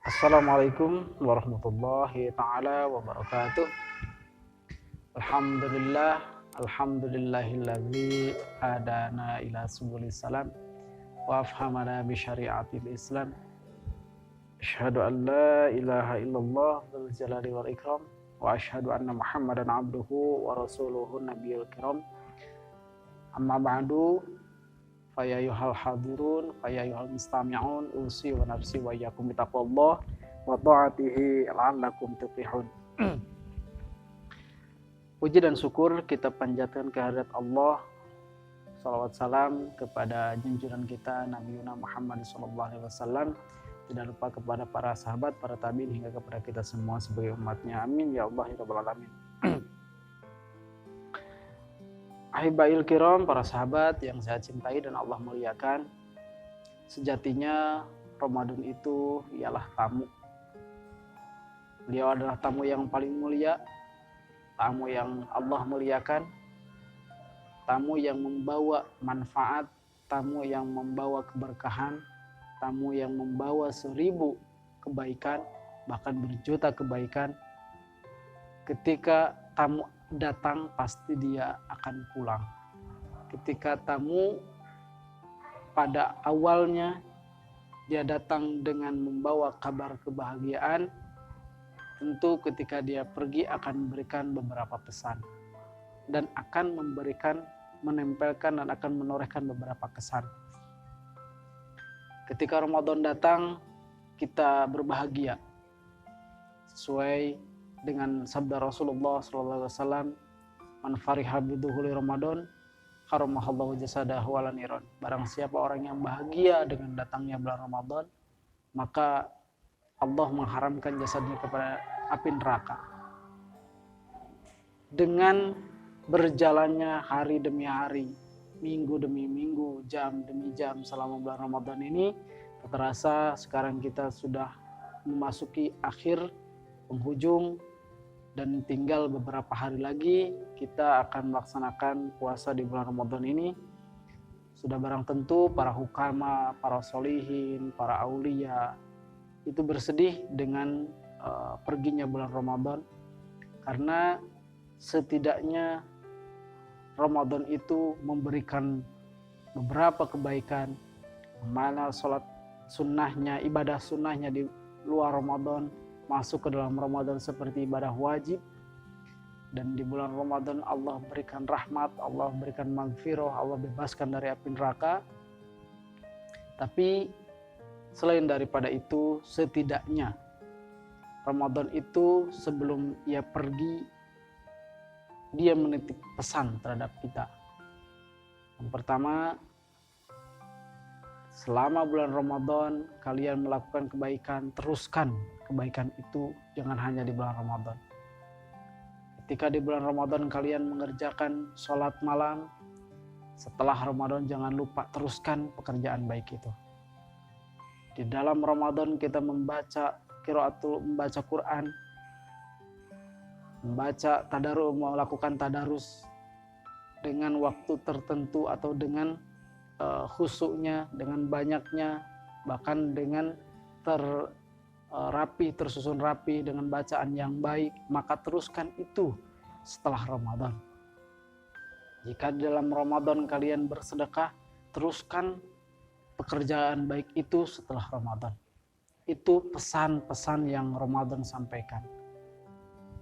Assalamualaikum warahmatullahi ta'ala wabarakatuh. Alhamdulillahilladzi hadana ila subulis salam wa afhamana bi syariatil Islam. Asyhadu an la ilaha illallah dzul jalali wal ikram wa asyhadu anna Muhammadan abduhu wa rasuluhu nabiyul kiram. Amma ba'du, faya yuhal hadirun, faya yuhal mustami'un, usi wa nafsi wa iyyakum bitaqwallah wa ta'atihi la'allakum tuflihun. Puji dan syukur kita panjatkan kehadirat Allah. Salawat salam kepada junjungan kita Nabi Muhammad SAW. Tidak lupa kepada para sahabat, para tabi'in, hingga kepada kita semua sebagai umatnya. Amin ya Allah ya Rabbal alamin. Ahibail kiram, para sahabat yang saya cintai dan Allah muliakan. Sejatinya Ramadan itu ialah tamu. Beliau adalah tamu yang paling mulia, tamu yang Allah muliakan, tamu yang membawa manfaat, tamu yang membawa keberkahan, tamu yang membawa 1000 kebaikan, bahkan berjuta kebaikan. Ketika tamu datang, pasti dia akan pulang. Ketika tamu pada awalnya dia datang dengan membawa kabar kebahagiaan, tentu ketika dia pergi akan memberikan beberapa pesan dan akan menempelkan dan akan menorehkan beberapa kesan. Ketika Ramadan datang, kita berbahagia sesuai dengan sabda Rasulullah SAW, man fariha biduhuli Ramadan haramahallahu jasadahu ala niran. Barang siapa orang yang bahagia dengan datangnya bulan Ramadan, maka Allah mengharamkan jasadnya kepada api neraka. Dengan berjalannya hari demi hari, minggu demi minggu, jam demi jam selama bulan Ramadan ini, terasa sekarang kita sudah memasuki akhir penghujung dan tinggal beberapa hari lagi kita akan melaksanakan puasa di bulan Ramadan ini. Sudah barang tentu para hukama, para solihin, para aulia itu bersedih dengan perginya bulan Ramadan, karena setidaknya Ramadan itu memberikan beberapa kebaikan. Mana sholat sunnahnya, ibadah sunnahnya di luar Ramadan masuk ke dalam Ramadan seperti ibadah wajib. Dan di bulan Ramadan Allah berikan rahmat, Allah berikan maghfirah, Allah bebaskan dari api neraka. Tapi selain daripada itu, setidaknya Ramadan itu sebelum ia pergi, dia menitip pesan terhadap kita. Yang pertama, selama bulan Ramadan kalian melakukan kebaikan, teruskan kebaikan itu, jangan hanya di bulan Ramadan. Ketika di bulan Ramadan kalian mengerjakan sholat malam, setelah Ramadan jangan lupa teruskan pekerjaan baik itu. Di dalam Ramadan kita membaca Quran, membaca tadarus, melakukan tadarus dengan waktu tertentu atau dengan khusyuknya, dengan banyaknya, bahkan dengan tersusun rapi, dengan bacaan yang baik, maka teruskan itu setelah Ramadan. Jika dalam Ramadan kalian bersedekah, teruskan pekerjaan baik itu setelah Ramadan. Itu pesan-pesan yang Ramadan sampaikan.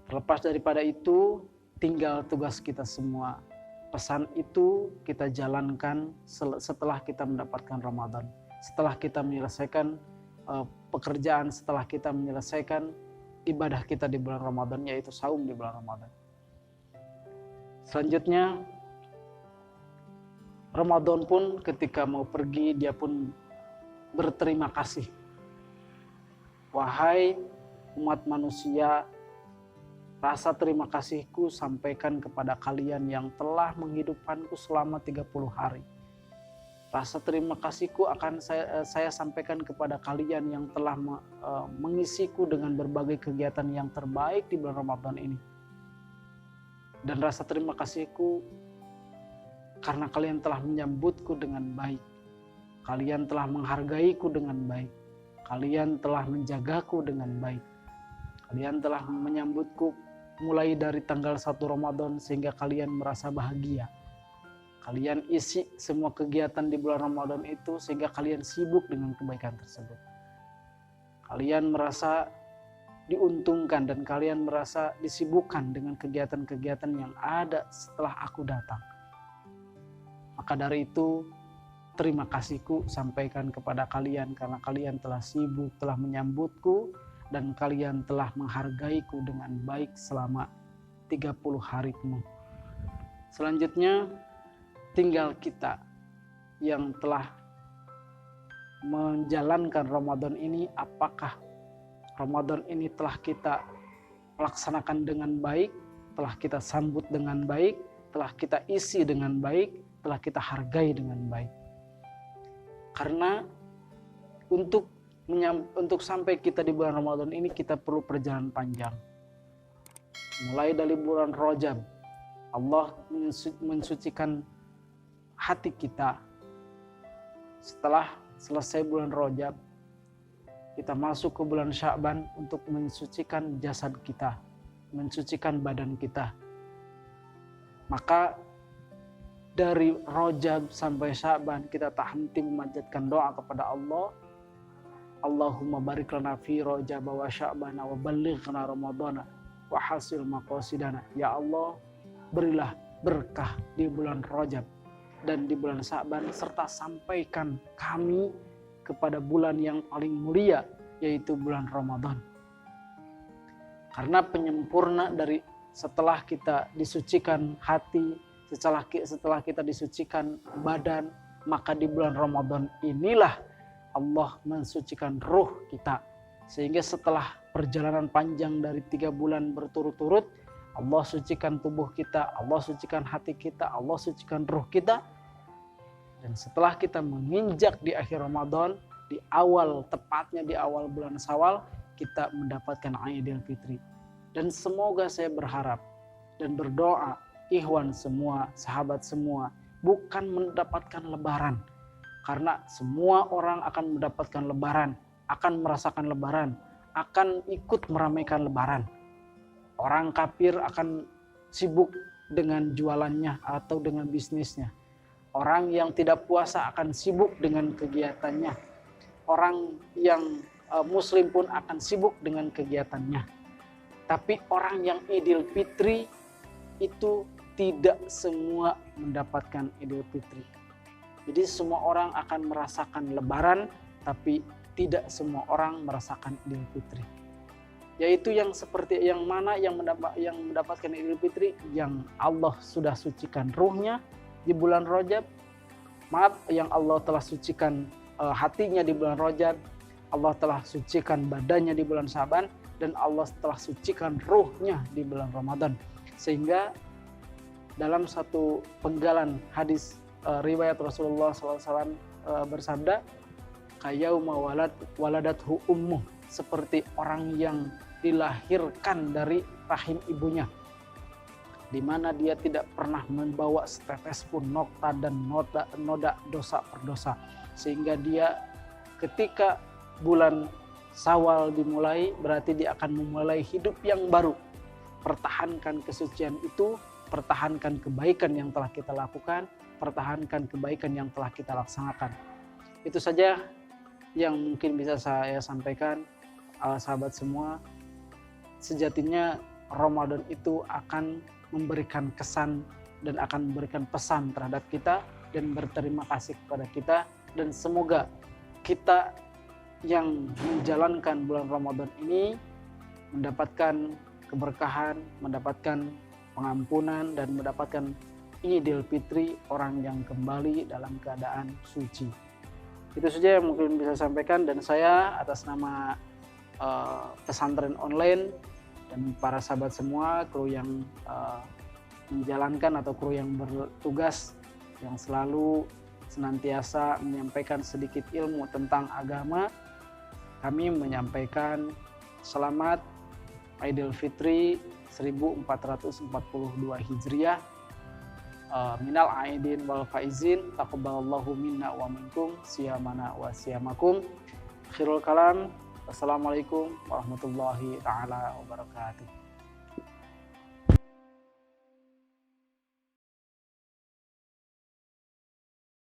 Terlepas daripada itu, tinggal tugas kita semua. Pesan itu kita jalankan setelah kita mendapatkan Ramadan. Setelah kita menyelesaikan pekerjaan, setelah kita menyelesaikan ibadah kita di bulan Ramadan, yaitu saum di bulan Ramadan. Selanjutnya, Ramadan pun ketika mau pergi, dia pun berterima kasih. Wahai umat manusia, rasa terima kasihku sampaikan kepada kalian yang telah menghidupkanku selama 30 hari. Rasa terima kasihku akan saya sampaikan kepada kalian yang telah mengisiku dengan berbagai kegiatan yang terbaik di bulan Ramadan ini. Dan rasa terima kasihku karena kalian telah menyambutku dengan baik. Kalian telah menghargaiku dengan baik. Kalian telah menjagaku dengan baik. Kalian telah menyambutku mulai dari tanggal 1 Ramadan sehingga kalian merasa bahagia. Kalian isi semua kegiatan di bulan Ramadan itu sehingga kalian sibuk dengan kebaikan tersebut. Kalian merasa diuntungkan dan kalian merasa disibukkan dengan kegiatan-kegiatan yang ada setelah aku datang. Maka dari itu, terima kasihku sampaikan kepada kalian karena kalian telah sibuk, telah menyambutku, dan kalian telah menghargaiku dengan baik selama 30 hari penuh. Selanjutnya, tinggal kita yang telah menjalankan Ramadan ini, apakah Ramadan ini telah kita laksanakan dengan baik, telah kita sambut dengan baik, telah kita isi dengan baik, telah kita hargai dengan baik. Karena untuk sampai kita di bulan Ramadan ini kita perlu perjalanan panjang. Mulai dari bulan Rajab, Allah mensucikan hati kita. Setelah selesai bulan Rajab, kita masuk ke bulan Sya'ban untuk mensucikan jasad kita, mensucikan badan kita. Maka dari Rajab sampai Sya'ban kita tak henti memanjatkan doa kepada Allah. Allahumma barik lana fi Rajab wa Sya'ban wa ballighna Ramadhana wa hasil maqasidana. Ya Allah, berilah berkah di bulan Rajab dan di bulan Sya'ban serta sampaikan kami kepada bulan yang paling mulia, yaitu bulan Ramadan. Karena penyempurna dari setelah kita disucikan hati, setelah kita disucikan badan, maka di bulan Ramadan inilah Allah mensucikan ruh kita. Sehingga setelah perjalanan panjang dari 3 bulan berturut-turut, Allah sucikan tubuh kita, Allah sucikan hati kita, Allah sucikan ruh kita. Dan setelah kita menginjak di akhir Ramadan, tepatnya di awal bulan Syawal, kita mendapatkan Aidil Fitri. Dan semoga saya berharap dan berdoa, ikhwan semua, sahabat semua, bukan mendapatkan lebaran. Karena semua orang akan mendapatkan lebaran, akan merasakan lebaran, akan ikut meramaikan lebaran. Orang kafir akan sibuk dengan jualannya atau dengan bisnisnya. Orang yang tidak puasa akan sibuk dengan kegiatannya. Orang yang muslim pun akan sibuk dengan kegiatannya. Tapi orang yang Idul Fitri itu tidak semua mendapatkan Idul Fitri. Jadi semua orang akan merasakan lebaran, tapi tidak semua orang merasakan Idul Fitri. Yaitu yang seperti yang mana yang mendapatkan Idul Fitri, yang Allah sudah sucikan ruhnya di bulan Rajab. Yang Allah telah sucikan hatinya di bulan Rajab, Allah telah sucikan badannya di bulan Sya'ban, dan Allah telah sucikan ruhnya di bulan Ramadan. Sehingga dalam satu penggalan hadis riwayat Rasulullah SAW bersabda, kayauma waladathu ummuh, seperti orang yang dilahirkan dari rahim ibunya, di mana dia tidak pernah membawa setetes pun nokta dan noda dosa per dosa. Sehingga dia ketika bulan Syawal dimulai, berarti dia akan memulai hidup yang baru. Pertahankan kesucian itu, pertahankan kebaikan yang telah kita lakukan, pertahankan kebaikan yang telah kita laksanakan. Itu saja yang mungkin bisa saya sampaikan, sahabat semua. Sejatinya Ramadan itu akan memberikan kesan dan akan memberikan pesan terhadap kita dan berterima kasih kepada kita. Dan semoga kita yang menjalankan bulan Ramadan ini mendapatkan keberkahan, mendapatkan pengampunan, dan mendapatkan Idul Fitri, orang yang kembali dalam keadaan suci. Itu saja yang mungkin bisa saya sampaikan, dan saya atas nama pesantren online dan para sahabat semua, kru yang menjalankan atau kru yang bertugas yang selalu senantiasa menyampaikan sedikit ilmu tentang agama, kami menyampaikan selamat Idul Fitri 1442 Hijriah. Minal aidin wal faizin, taqabbalallahu minna wa minkum siyamana wa siyamakum. Akhirul kalam, wassalamualaikum warahmatullahi taala wabarakatuh.